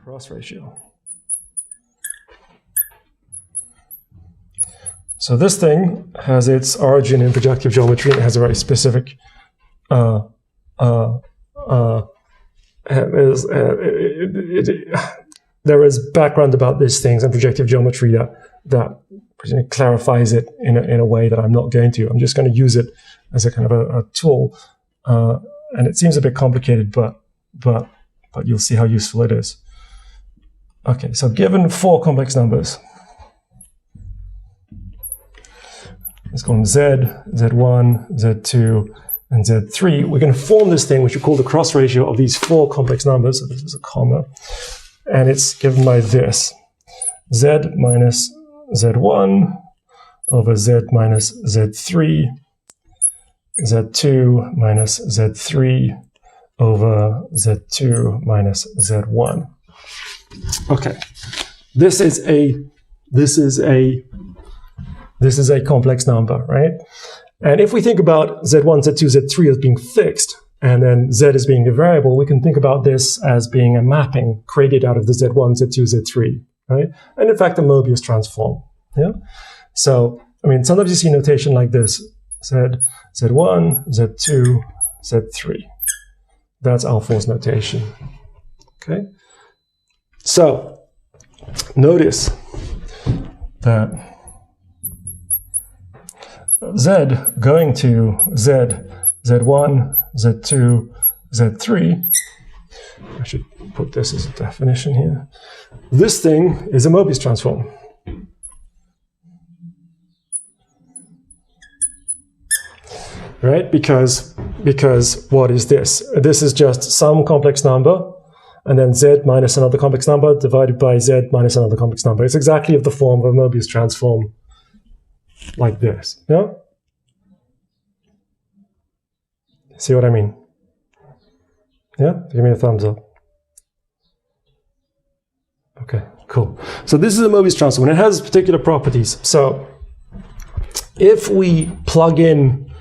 cross ratio. So this thing has its origin in projective geometry, and it has a very specific there is background about these things and projective geometry that clarifies it in a way that I'm not going to. I'm just going to use it as a kind of a tool, and it seems a bit complicated, but you'll see how useful it is. Okay, so given 4 complex numbers, let's call them Z, Z1, Z2, and Z3. We're going to form this thing which we call the cross ratio of these 4 complex numbers. So this is a comma, and it's given by this: Z minus Z1 over Z minus Z3, Z2 minus Z3 over Z2 minus Z1. Okay, this is a complex number, right? And if we think about Z1, Z2, Z3 as being fixed, and then Z as being a variable, we can think about this as being a mapping created out of the Z1, Z2, Z3, right? And in fact, a Mobius transform, yeah? So, I mean, sometimes you see notation like this: Z1, Z2, Z3. That's Alphonse notation, okay? So, notice that Z going to Z, Z1, Z2, Z3, I should put this as a definition here. This thing is a Mobius transform. Right? Because what is this? This is just some complex number, and then Z minus another complex number divided by Z minus another complex number. It's exactly of the form of a Mobius transform like this. Yeah? See what I mean? Yeah? Give me a thumbs up. Okay, cool. So this is a Mobius transform, and it has particular properties. So if we plug in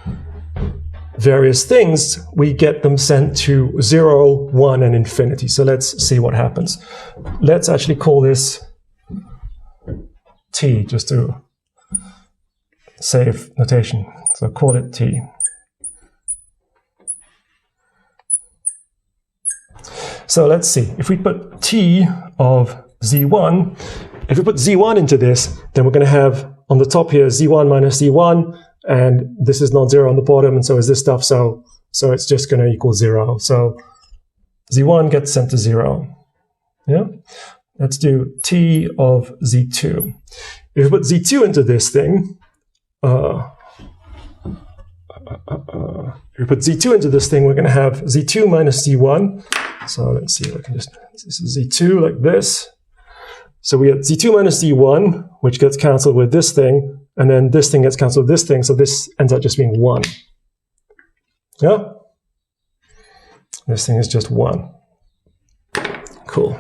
various things, we get them sent to 0, 1, and infinity. So let's see what happens. Let's actually call this T, just to save notation. So call it T. So let's see. If we put T of Z1, if we put Z1 into this, then we're going to have on the top here Z1 minus Z1, and this is non-zero on the bottom, and so is this stuff, so it's just going to equal 0. So Z1 gets sent to 0. Yeah? Let's do T of Z2. If we put Z2 into this thing, if we put Z2 into this thing, we're going to have Z2 minus Z1. So let's see if I can just, this is Z2 like this. So we get Z2 minus Z1, which gets cancelled with this thing, and then this thing gets cancelled with this thing, so this ends up just being 1. Yeah? This thing is just 1. Cool.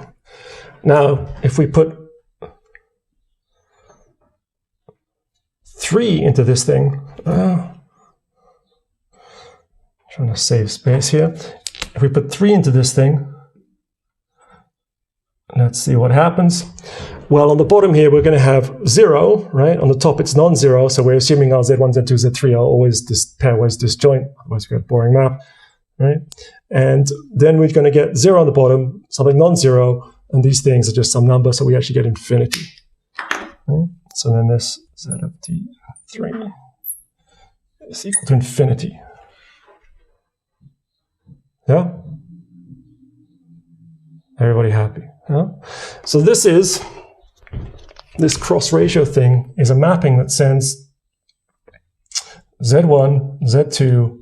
Now, if we put 3 into this thing, trying to save space here. If we put 3 into this thing, let's see what happens. Well, on the bottom here, we're going to have 0, right? On the top, it's non-zero, so we're assuming our Z1, Z2, Z3 are always pairwise disjoint, otherwise we get a boring map, right? And then we're going to get 0 on the bottom, something non-zero, and these things are just some number, so we actually get infinity. Right? So then this Z of T3 is equal to infinity. Yeah? Everybody happy? Yeah? So this cross ratio thing is a mapping that sends Z1, Z2,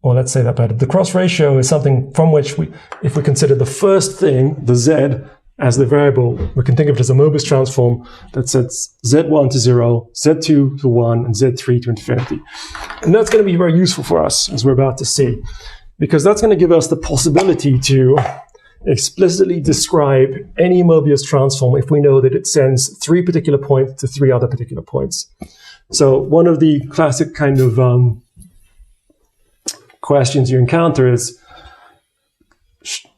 or let's say that better. The cross ratio is something from which if we consider the first thing, the Z, as the variable, we can think of it as a Mobius transform that sets Z1 to 0, Z2 to 1, and Z3 to infinity. And that's going to be very useful for us, as we're about to see, because that's going to give us the possibility to explicitly describe any Mobius transform if we know that it sends 3 particular points to 3 other particular points. So one of the classic kind of questions you encounter is,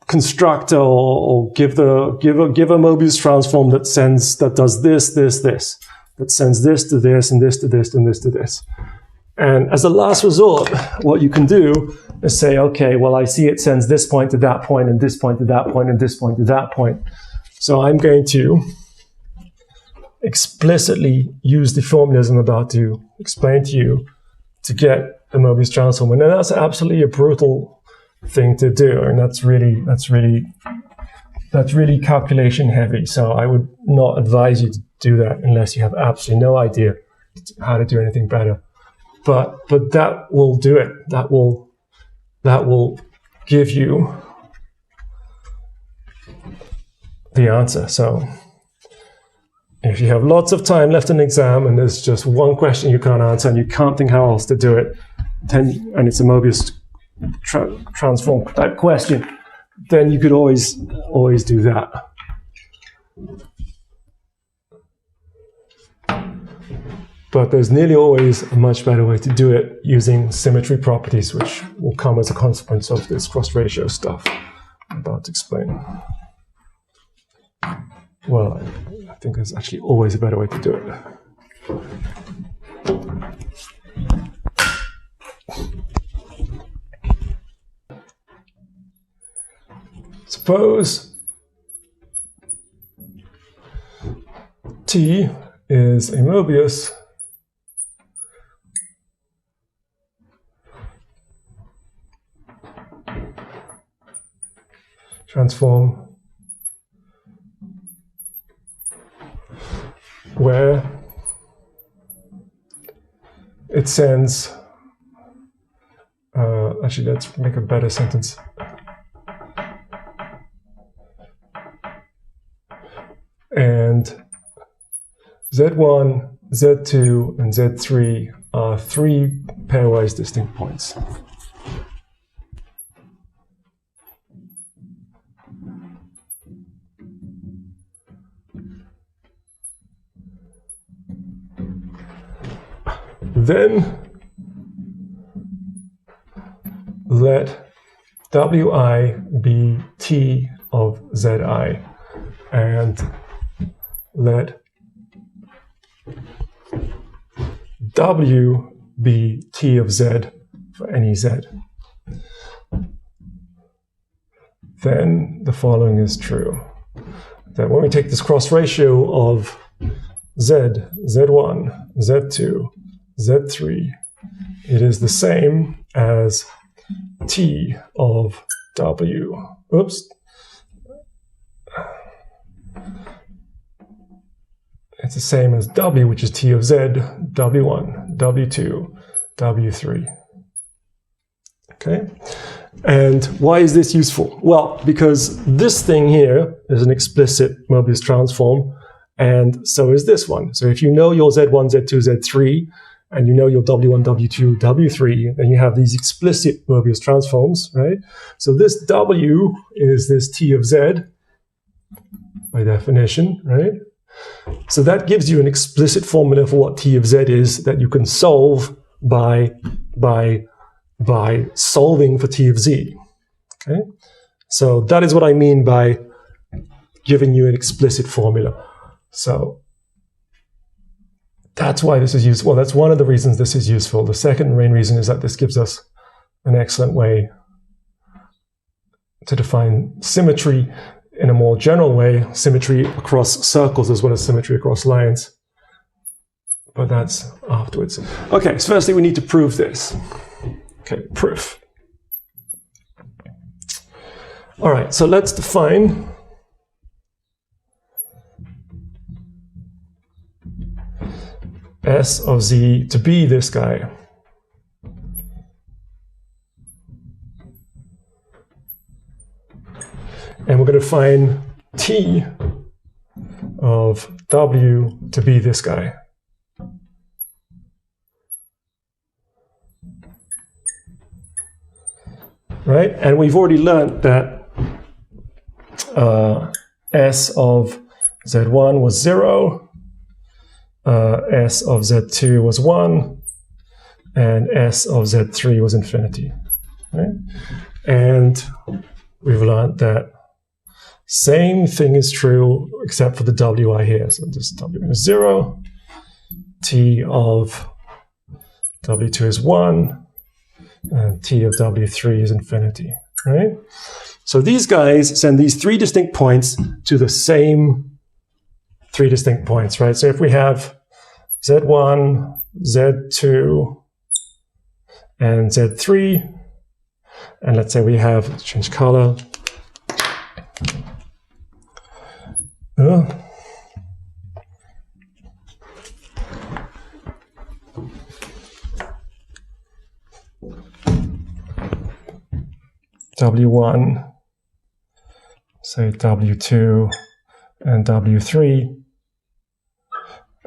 construct or give a Mobius transform that does this, that sends this to this and this to this and this to this. And as a last resort, what you can do is say, okay, well, I see it sends this point to that point and this point to that point and this point to that point. So I'm going to explicitly use the formulas I'm about to explain to you to get the Mobius transform. And that's absolutely a brutal thing to do. And that's really calculation heavy. So I would not advise you to do that unless you have absolutely no idea how to do anything better. But that will do it. That will give you the answer. So if you have lots of time left in the exam and there's just one question you can't answer and you can't think how else to do it, then, and it's a Mobius transform type question, then you could always do that. But there's nearly always a much better way to do it using symmetry properties, which will come as a consequence of this cross-ratio stuff I'm about to explain. Well, I think there's actually always a better way to do it. Suppose T is a Mobius transform where it sends, actually let's make a better sentence. And Z1, Z2, and Z3 are three pairwise distinct points. Then let Wi be T of Zi, and let W be T of Z for any Z. Then the following is true. That when we take this cross ratio of Z, Z1, Z2, Z3, it is the same as T of W. Oops. It's the same as W, which is T of Z, W1, W2, W3. Okay? And why is this useful? Well, because this thing here is an explicit Mobius transform, and so is this one. So if you know your Z1, Z2, Z3, and you know your W1, W2, W3, then you have these explicit Mobius transforms, right? So this W is this T of Z, by definition, right? So that gives you an explicit formula for what T of Z is that you can solve by solving for T of Z, okay? So that is what I mean by giving you an explicit formula. So that's why this is useful. Well, that's one of the reasons this is useful. The second main reason is that this gives us an excellent way to define symmetry in a more general way, symmetry across circles as well as symmetry across lines. But that's afterwards. Okay, so firstly we need to prove this. Okay, proof. All right, so let's define S of Z to be this guy. And we're going to find T of W to be this guy. Right? And we've already learned that S of Z1 was 0, S of Z2 was 1, and S of Z3 was infinity. Right? And we've learned that same thing is true except for the wi here. So this w is 0, t of w2 is 1, and t of w3 is infinity, right? So these guys send these three distinct points to the same three distinct points, right? So if we have z1, z2, and z3, and let's say we have, let's change color, w1, say w2, and w3,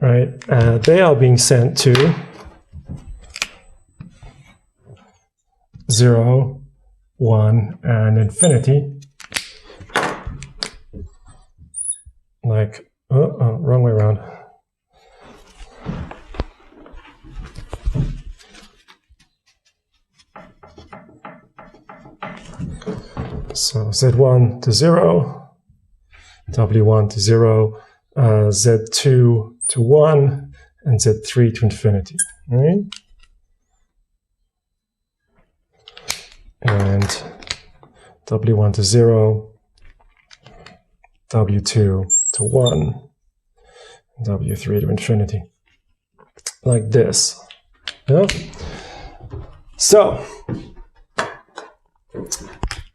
right? They are being sent to 0, 1, and infinity. Like, wrong way around. So z1 to 0, w1 to 0, z2 to 1, and z3 to infinity, right? And w1 to 0, w2 to 1, w3 to infinity, like this. Yeah? So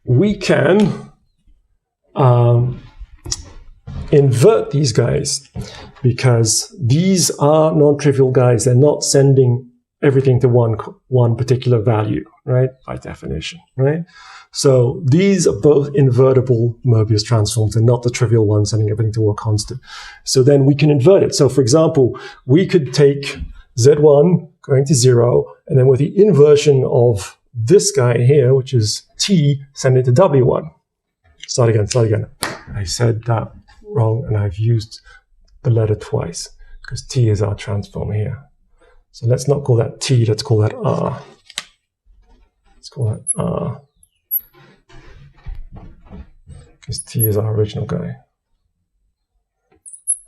we can invert these guys because these are non-trivial guys. They're not sending everything to one particular value, right? By definition, right? So these are both invertible Mobius transforms. They're not the trivial ones sending everything to a constant. So then we can invert it. So for example, we could take z1 going to 0, and then with the inversion of this guy here, which is t, send it to w1. Start again. I said that wrong, and I've used the letter twice because t is our transform here. So let's not call that t, let's call that r. Let's call that r, because t is our original guy.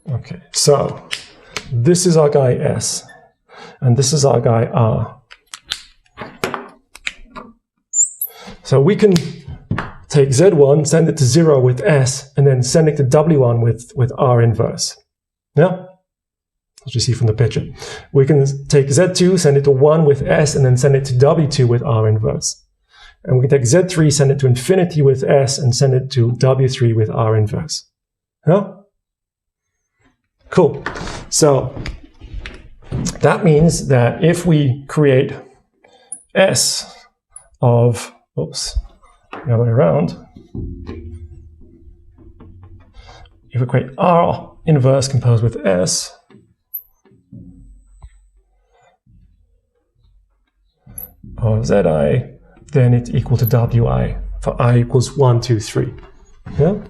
Okay, so this is our guy s, and this is our guy r. So we can take z1, send it to 0 with s, and then send it to w1 with r inverse. Yeah? As you see from the picture. We can take z2, send it to 1 with s, and then send it to w2 with r inverse. And we can take z3, send it to infinity with s, and send it to w3 with r inverse. Yeah? Cool. So that means that if we create s of, oops, the other way around, if we create r inverse composed with s, of zi, then it's equal to wi for I equals 1, 2, 3. Yeah?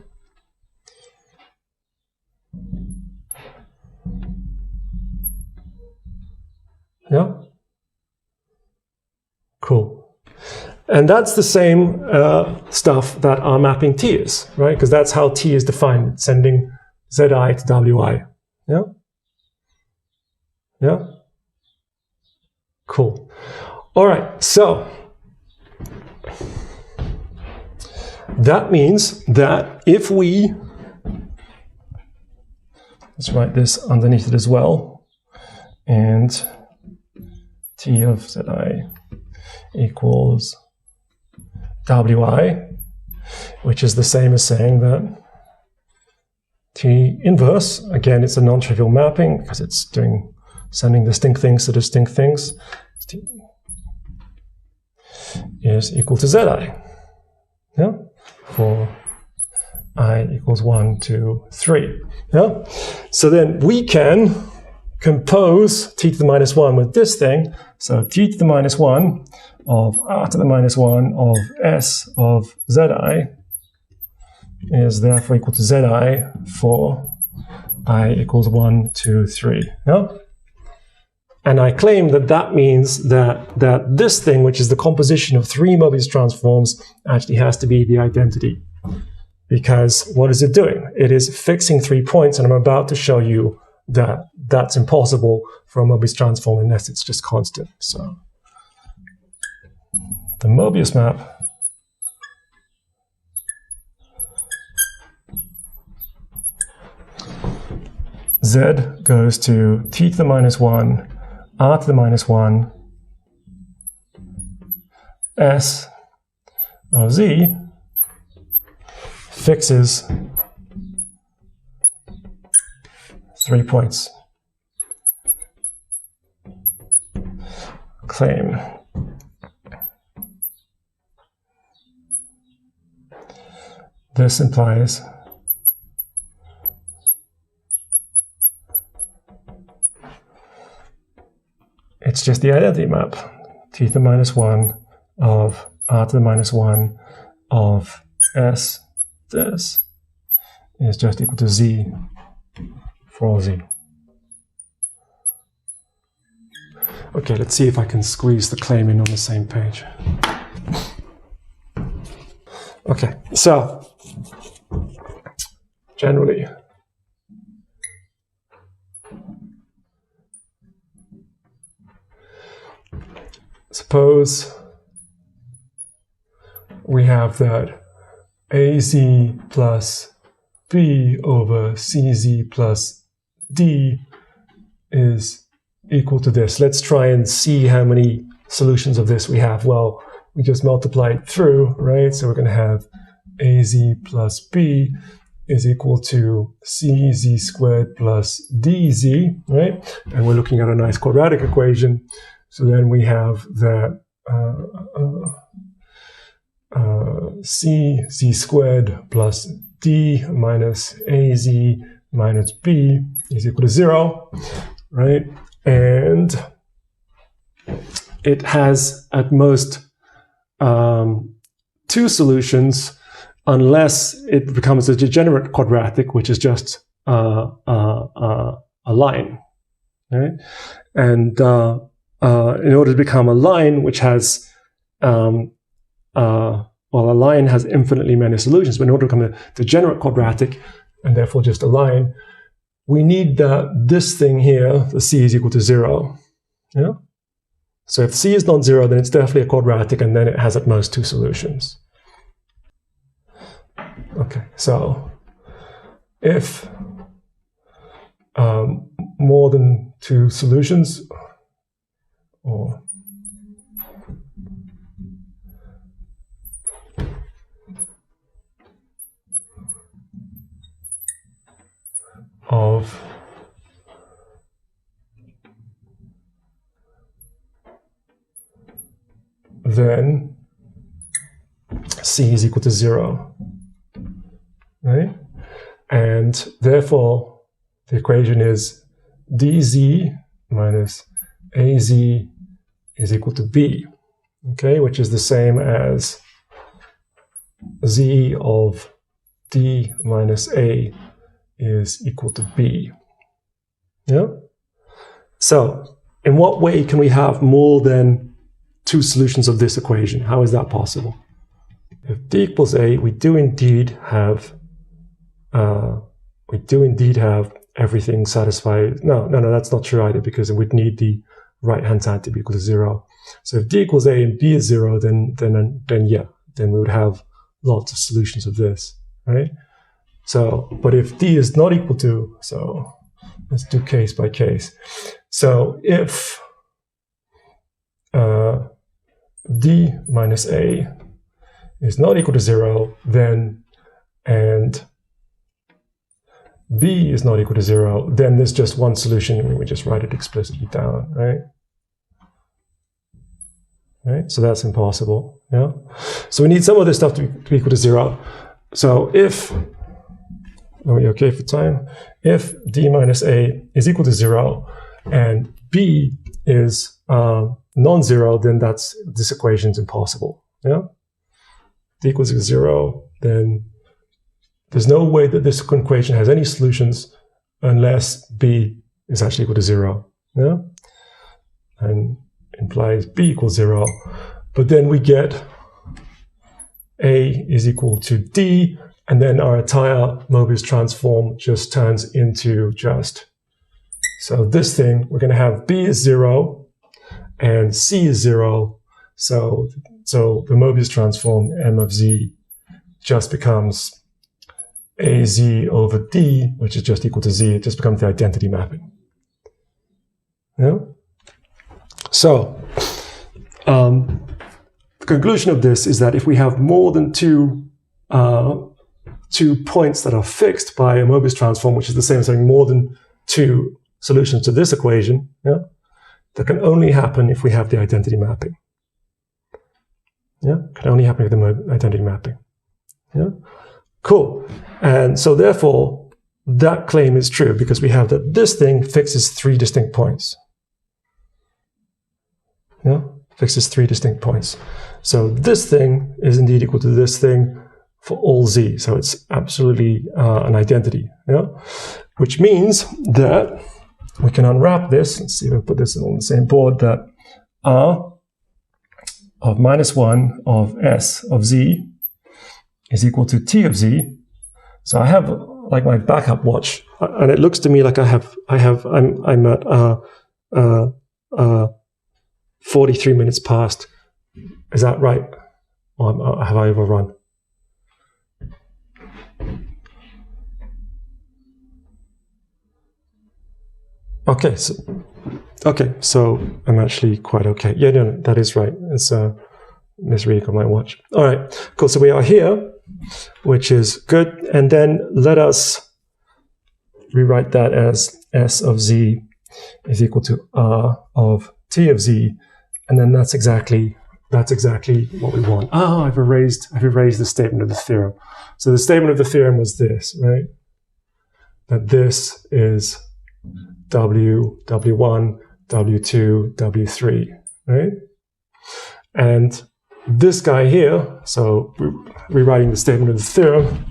Yeah? Cool. And that's the same stuff that our mapping T is, right? Because that's how T is defined, sending zi to wi. Yeah? Yeah? Cool. All right, so that means that if we, let's write this underneath it as well, and T of zi equals wi, which is the same as saying that T inverse, again, it's a non-trivial mapping because it's sending distinct things to distinct things, is equal to zi, yeah, for I equals 1, 2, 3, yeah. So then we can compose t to the minus 1 with this thing. So t to the minus 1 of r to the minus 1 of s of zi is therefore equal to zi for I equals 1, 2, 3, yeah. And I claim that that means that this thing, which is the composition of three Mobius transforms, actually has to be the identity. Because what is it doing? It is fixing 3 points, and I'm about to show you that that's impossible for a Mobius transform unless it's just constant. So the Mobius map Z goes to t to the minus 1, r to the minus 1, s of z fixes 3 points. Claim. This implies it's just the identity map. T to the minus 1 of r to the minus 1 of s this is just equal to z for all z. Okay, let's see if I can squeeze the claim in on the same page. Okay, so generally, suppose we have that AZ plus B over CZ plus D is equal to this. Let's try and see how many solutions of this we have. Well, we just multiply it through, right? So we're going to have AZ plus B is equal to CZ squared plus DZ, right? And we're looking at a nice quadratic equation. So then we have that CZ squared plus D minus AZ minus B is equal to 0, right? And it has at most 2 solutions unless it becomes a degenerate quadratic, which is just a line, right? And in order to become a line which has, well, a line has infinitely many solutions, but in order to become a degenerate quadratic, and therefore just a line, we need that this thing here, the C is equal to 0. Yeah? So if C is not 0, then it's definitely a quadratic, and then it has at most 2 solutions. Okay, so if more than 2 solutions, or of then C is equal to 0, right? And therefore the equation is dz minus az is equal to b, okay, which is the same as z of d minus a is equal to b. Yeah? So, in what way can we have more than 2 solutions of this equation? How is that possible? If d equals a, we do indeed have everything satisfied. No, that's not true either, because we'd need the right-hand side to be equal to 0. So if d equals a and b is 0, then we would have lots of solutions of this, right? So, but if d is not equal to, so let's do case by case. So if d minus a is not equal to 0, then, and b is not equal to 0, then there's just one solution, and we just write it explicitly down, right? Right? So that's impossible, yeah? So we need some of this stuff to be equal to 0. So if, are we okay for time? If d minus a is equal to 0 and b is non-zero, then this equation is impossible, yeah? D equals 0, then there's no way that this equation has any solutions unless b is actually equal to 0. Yeah? and implies B equals 0. But then we get A is equal to D, and then our entire Mobius transform just turns into just. So this thing, we're going to have B is 0 and C is 0. So the Mobius transform M of Z just becomes AZ over D, which is just equal to Z. It just becomes the identity mapping. Yeah? So the conclusion of this is that if we have more than two points that are fixed by a Mobius transform, which is the same as having more than two solutions to this equation, yeah, that can only happen if we have the identity mapping. Yeah, can only happen with the identity mapping. Yeah, cool. And so therefore, that claim is true because we have that this thing fixes three distinct points. Yeah, fixes three distinct points. So this thing is indeed equal to this thing for all Z. So it's absolutely an identity. Yeah, which means that we can unwrap this. Let's see if we put this on the same board. That R of -1 of S of Z is equal to T of Z. So I have like my backup watch, and it looks to me like I'm at 43 minutes past. Is that right? Or have I overrun? Okay, so I'm actually quite okay. Yeah, no, that is right. It's misreading on my watch. All right, cool. So we are here, which is good. And then let us rewrite that as S of Z is equal to R of T of Z, and then that's exactly what we want. Oh, I've erased the statement of the theorem. So the statement of the theorem was this, right? That this is W, W1, W2, W3, right? And this guy here, so rewriting the statement of the theorem,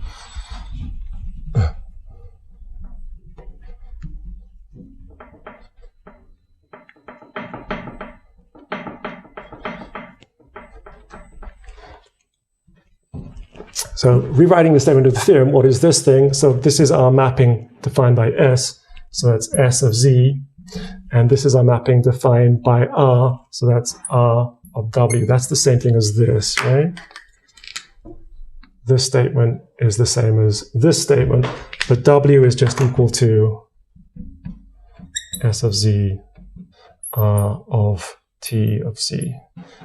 so rewriting the statement of the theorem, what is this thing? So this is our mapping defined by S. So that's S of Z, and this is our mapping defined by R, so that's R of W. That's the same thing as this, right? This statement is the same as this statement, but W is just equal to S of Z, R of T of Z,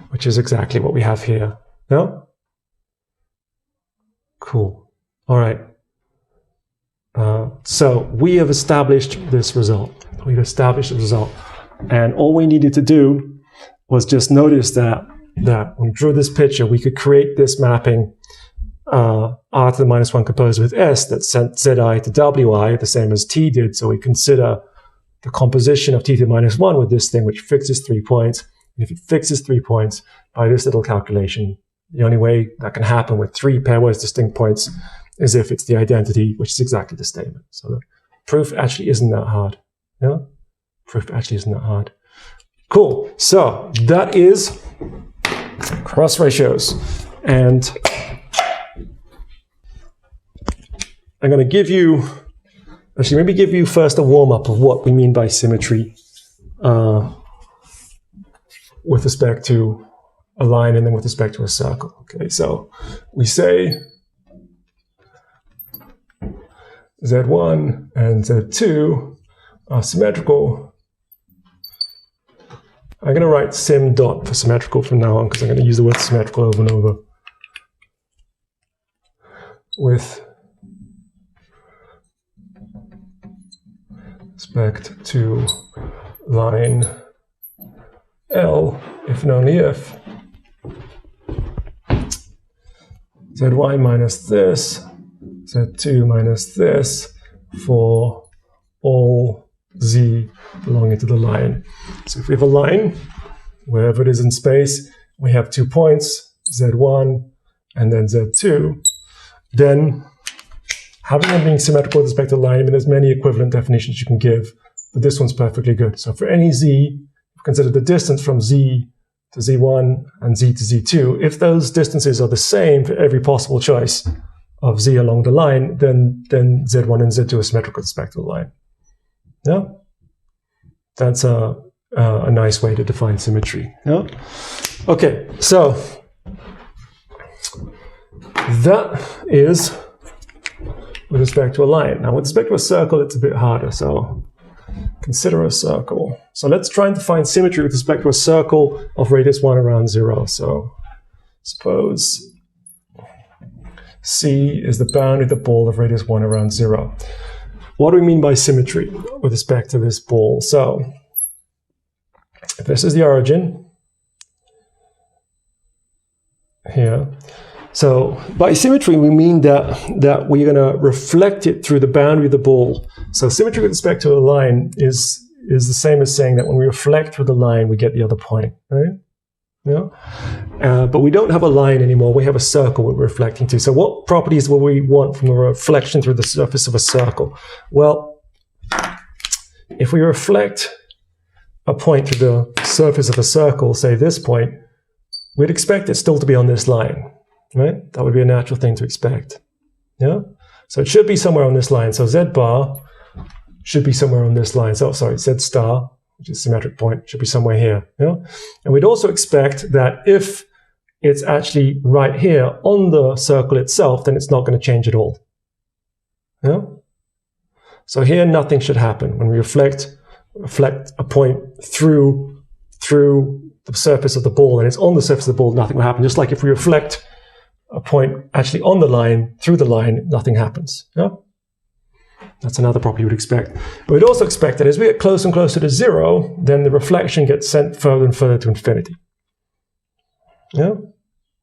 which is exactly what we have here. No? Cool. All right. So we have established this result. We've established the result. And all we needed to do was just notice that when we drew this picture, we could create this mapping R to the -1 composed with S that sent Zi to Wi, the same as T did. So we consider the composition of T to the -1 with this thing, which fixes 3 points. And if it fixes 3 points by this little calculation, the only way that can happen with 3 pairwise distinct points is if it's the identity, which is exactly the statement. So the proof actually isn't that hard. Yeah? Proof actually isn't that hard. Cool. So that is cross ratios. And I'm going to give you, actually maybe give you first a warm-up of what we mean by symmetry with respect to a line and then with respect to a circle. Okay, so we say Z1 and Z2 are symmetrical. I'm going to write sim dot for symmetrical from now on because I'm going to use the word symmetrical over and over. With respect to line L, if and only if Zy minus this, Z2 minus this for all Z belonging to the line. So if we have a line, wherever it is in space, we have 2 points, Z1 and then Z2, then having them being symmetrical with respect to the line, I mean, there's many equivalent definitions you can give, but this one's perfectly good. So for any Z, consider the distance from z to z1 and z to z2, if those distances are the same for every possible choice of z along the line, then z1 and z2 are symmetrical with respect to the line. Yeah? That's a nice way to define symmetry. Yeah? Okay, so that is with respect to a line. Now, with respect to a circle, it's a bit harder. So consider a circle. So let's try and define symmetry with respect to a circle of radius 1 around 0. So suppose C is the boundary of the ball of radius 1 around 0. What do we mean by symmetry with respect to this ball? So if this is the origin here, so by symmetry we mean that we're going to reflect it through the boundary of the ball. So symmetry with respect to a line is the same as saying that when we reflect through the line we get the other point, right? Yeah? But we don't have a line anymore, we have a circle we're reflecting to. So what properties will we want from a reflection through the surface of a circle? Well, if we reflect a point through the surface of a circle, say this point, we'd expect it still to be on this line, right? That would be a natural thing to expect. Yeah? So it should be somewhere on this line. So z bar should be somewhere on this line. So sorry, z star, which is a symmetric point, should be somewhere here. Yeah? And we'd also expect that if it's actually right here on the circle itself, then it's not going to change at all. Yeah? So here nothing should happen. When we reflect a point through the surface of the ball and it's on the surface of the ball, nothing will happen. Just like if we reflect a point actually on the line, through the line, nothing happens. Yeah? That's another property you would expect. But we'd also expect that as we get closer and closer to 0, then the reflection gets sent further and further to infinity. Yeah?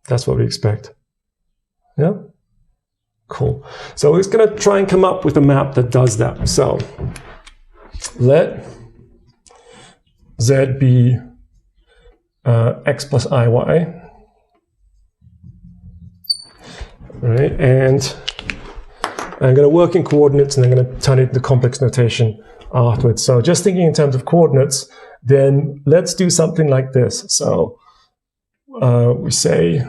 That's what we expect. Yeah? Cool. So we're going to try and come up with a map that does that. So let z be x plus iy. Right? And I'm going to work in coordinates and I'm going to turn it into complex notation afterwards. So just thinking in terms of coordinates, then let's do something like this. So we say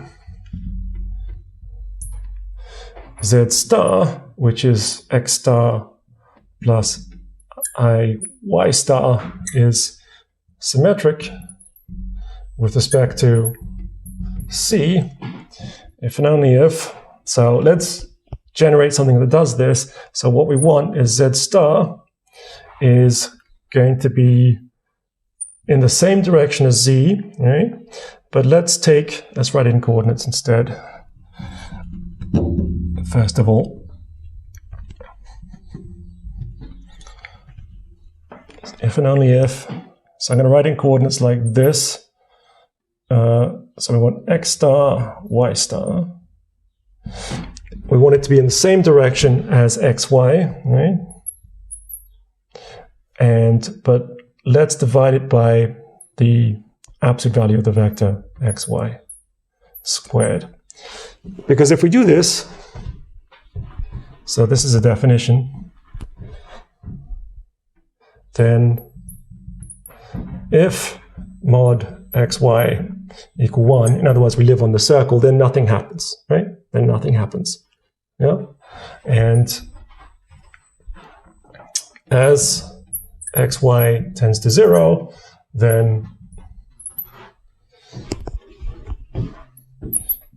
z star, which is x star plus y star, is symmetric with respect to C, if and only if. So let's generate something that does this. So what we want is z star is going to be in the same direction as z, right? But let's write it in coordinates instead. First of all, if and only if. So I'm going to write in coordinates like this. So we want x star, y star. We want it to be in the same direction as xy, right? But let's divide it by the absolute value of the vector xy squared. Because if we do this, so this is a definition, then if mod xy equal 1, in other words, we live on the circle, then nothing happens, right? Then nothing happens. Yeah? And as xy tends to 0, then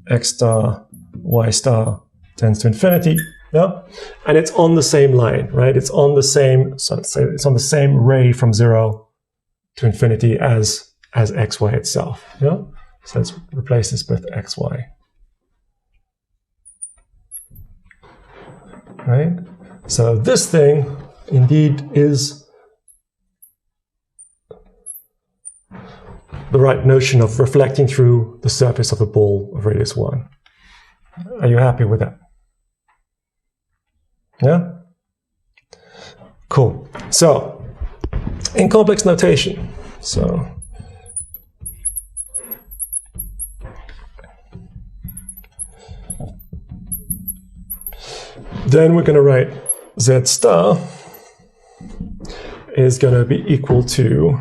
x star, y star tends to infinity. Yeah? And it's on the same line, right? It's on the same, so let's say it's on the same ray from 0 to infinity as xy itself. Yeah? So let's replace this with xy. Right? So this thing indeed is the right notion of reflecting through the surface of a ball of radius 1. Are you happy with that? Yeah? Cool. So, in complex notation, so then we're going to write z star is going to be equal to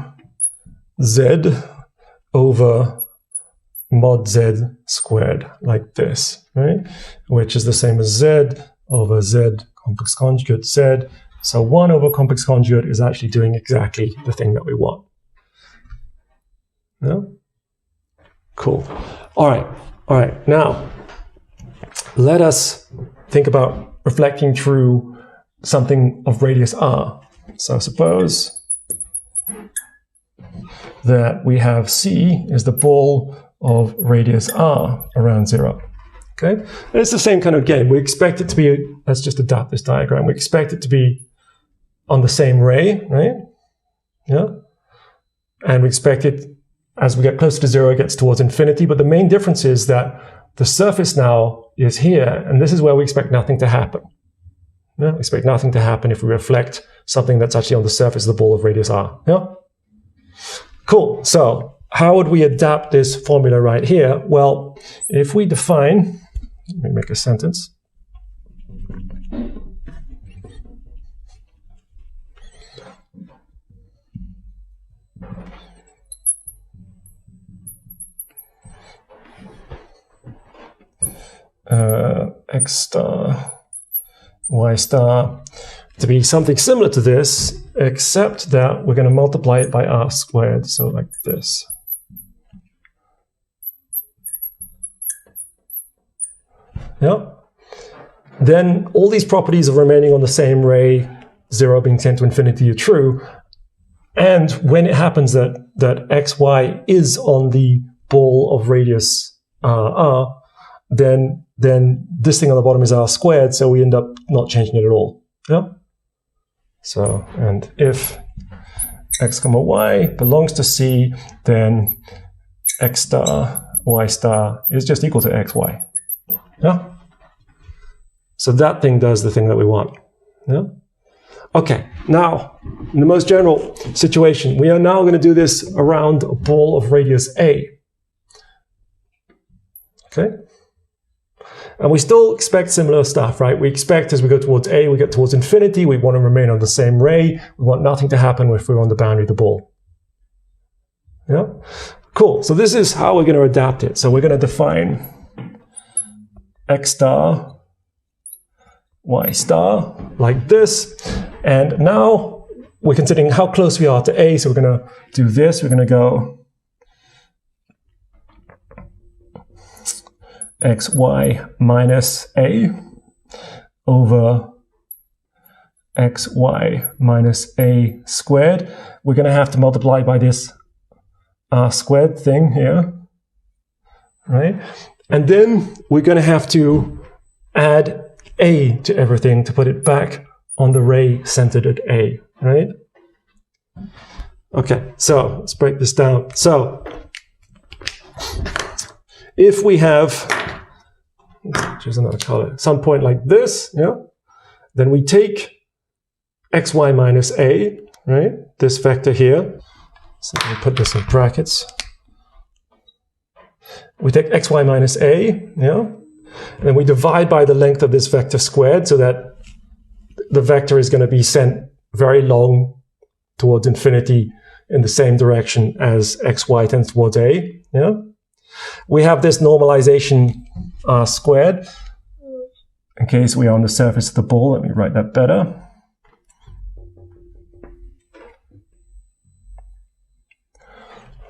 z over mod z squared, like this, right? Which is the same as z over z complex conjugate z. So 1 over complex conjugate is actually doing exactly the thing that we want. Yeah? Cool. All right. Now, let us think about reflecting through something of radius r. So suppose that we have C is the ball of radius r around 0. Okay? And it's the same kind of game. We expect it to be, let's just adapt this diagram. We expect it to be on the same ray, right? Yeah? And we expect it, as we get closer to 0, it gets towards infinity. But the main difference is that the surface now is here, and this is where we expect nothing to happen. Yeah? We expect nothing to happen if we reflect something that's actually on the surface of the ball of radius r. Yeah? Cool. So how would we adapt this formula right here? Well, if we define, let me make a sentence. X star, Y star, to be something similar to this, except that we're going to multiply it by r squared, so like this. Yeah. Then all these properties of remaining on the same ray, 0 being tend to infinity, are true. And when it happens that xy is on the ball of radius r, then this thing on the bottom is r squared, so we end up not changing it at all. Yeah? So, and if x comma y belongs to C, then x star, y star is just equal to xy. Yeah? So that thing does the thing that we want. Yeah? Okay, now, in the most general situation, we are now going to do this around a ball of radius a. Okay? And we still expect similar stuff, right? We expect as we go towards a, we get towards infinity, we want to remain on the same ray, we want nothing to happen if we're on the boundary of the ball. Yeah? Cool, so this is how we're going to adapt it. So we're going to define x star, y star, like this. And now we're considering how close we are to a, so we're going to do this. We're going to go xy minus a over xy minus a squared. We're going to have to multiply by this r squared thing here, right? And then we're going to have to add a to everything to put it back on the ray centered at a, right? Okay, so let's break this down. So if we have, choose another color, some point like this, yeah, then we take xy minus a, right? This vector here. So let me put this in brackets. We take xy minus a, yeah, and then we divide by the length of this vector squared so that the vector is going to be sent very long towards infinity in the same direction as xy tends towards a, yeah. We have this normalization r squared in case we are on the surface of the ball. Let me write that better.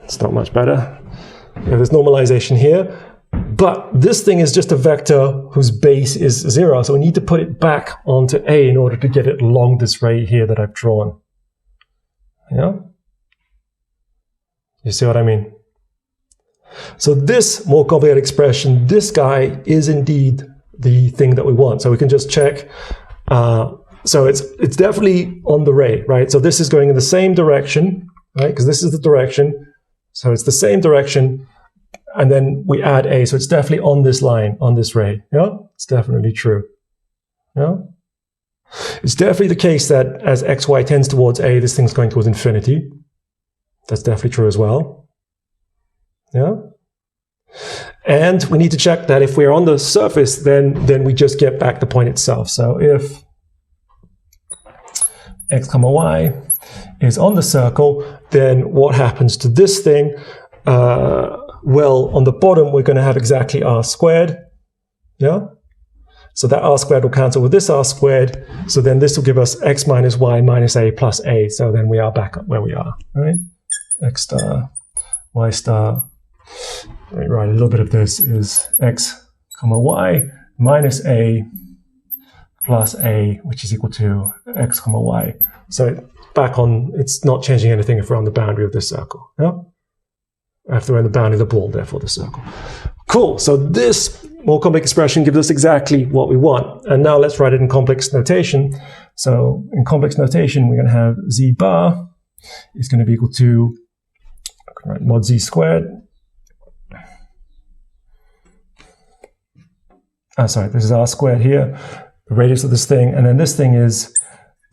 It's not much better. We have this normalization here, but this thing is just a vector whose base is 0, so we need to put it back onto a in order to get it along this ray here that I've drawn. Yeah? You see what I mean? So this more complicated expression, this guy is indeed the thing that we want. So we can just check. So it's definitely on the ray, right? So this is going in the same direction, right? Because this is the direction. So it's the same direction. And then we add a. So it's definitely on this line, on this ray. Yeah? It's definitely true. Yeah? It's definitely the case that as xy tends towards a, this thing's going towards infinity. That's definitely true as well. Yeah? And we need to check that if we're on the surface, then we just get back the point itself. So if x comma y is on the circle, then what happens to this thing? Well, on the bottom, we're going to have exactly r squared. Yeah? So that r squared will cancel with this r squared. So then this will give us x minus y minus a plus a. So then we are back up where we are, right? X star, y star. Let me write a little bit of this is x comma y minus a plus a, which is equal to x comma y. So back on, it's not changing anything if we're on the boundary of this circle. Yeah? After we're on the boundary of the ball, therefore the circle. Cool. So this more complex expression gives us exactly what we want. And now let's write it in complex notation. So in complex notation, we're going to have z bar is going to be equal to mod z squared. Sorry, this is r squared here, the radius of this thing, and then this thing is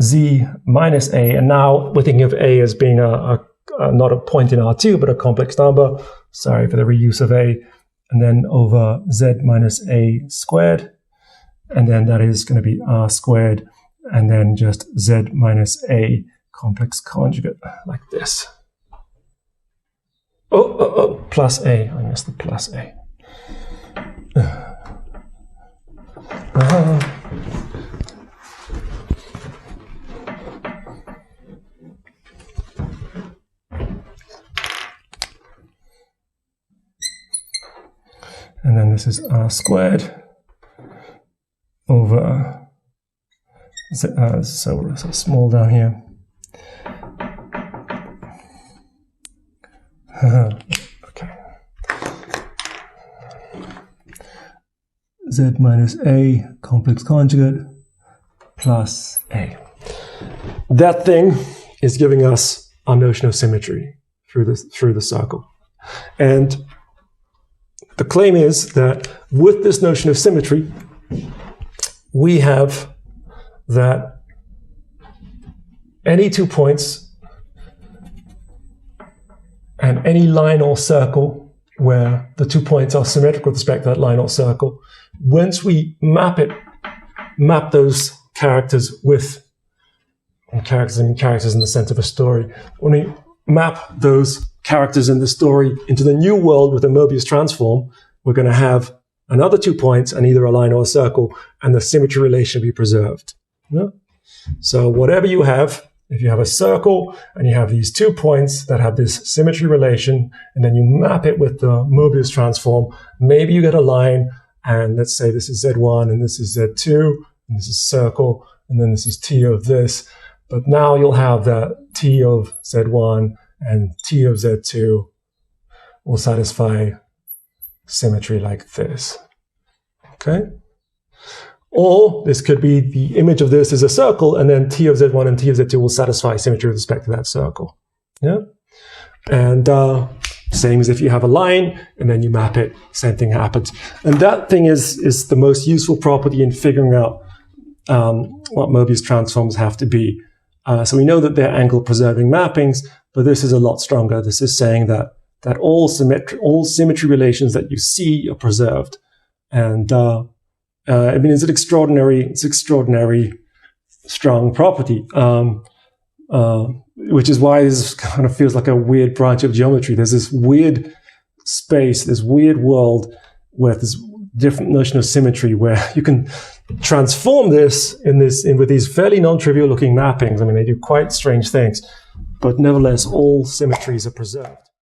z minus a, and now we're thinking of a as being not a point in R2, but a complex number. Sorry for the reuse of a, and then over z minus a squared, and then that is going to be r squared, and then just z minus a complex conjugate, like this. Plus a, I missed the plus a. And then this is r squared over, so small down here. Okay. Z minus a complex conjugate plus a. That thing is giving us our notion of symmetry through the circle. And the claim is that with this notion of symmetry, we have that any 2 points and any line or circle where the 2 points are symmetric with respect to that line or circle, once we map those characters with, characters in the sense of a story, when we map those characters in the story into the new world with a Mobius transform, we're going to have another 2 points and either a line or a circle, and the symmetry relation will be preserved. Yeah? So whatever you have, if you have a circle and you have these 2 points that have this symmetry relation, and then you map it with the Mobius transform, maybe you get a line, and let's say this is Z1 and this is Z2, and this is circle, and then this is T of this. But now you'll have that T of Z1 and T of Z2 will satisfy symmetry like this. Okay? Or this could be the image of this is a circle, and then T of Z1 and T of Z2 will satisfy symmetry with respect to that circle. Yeah? And same as if you have a line and then you map it, same thing happens. And that thing is the most useful property in figuring out what Mobius transforms have to be. So we know that they're angle-preserving mappings, but this is a lot stronger. This is saying that all symmetry relations that you see are preserved. And I mean, it's an extraordinary strong property, which is why this kind of feels like a weird branch of geometry. There's this weird space, this weird world with this different notion of symmetry where you can transform this with these fairly non-trivial looking mappings. I mean, they do quite strange things, but nevertheless, all symmetries are preserved.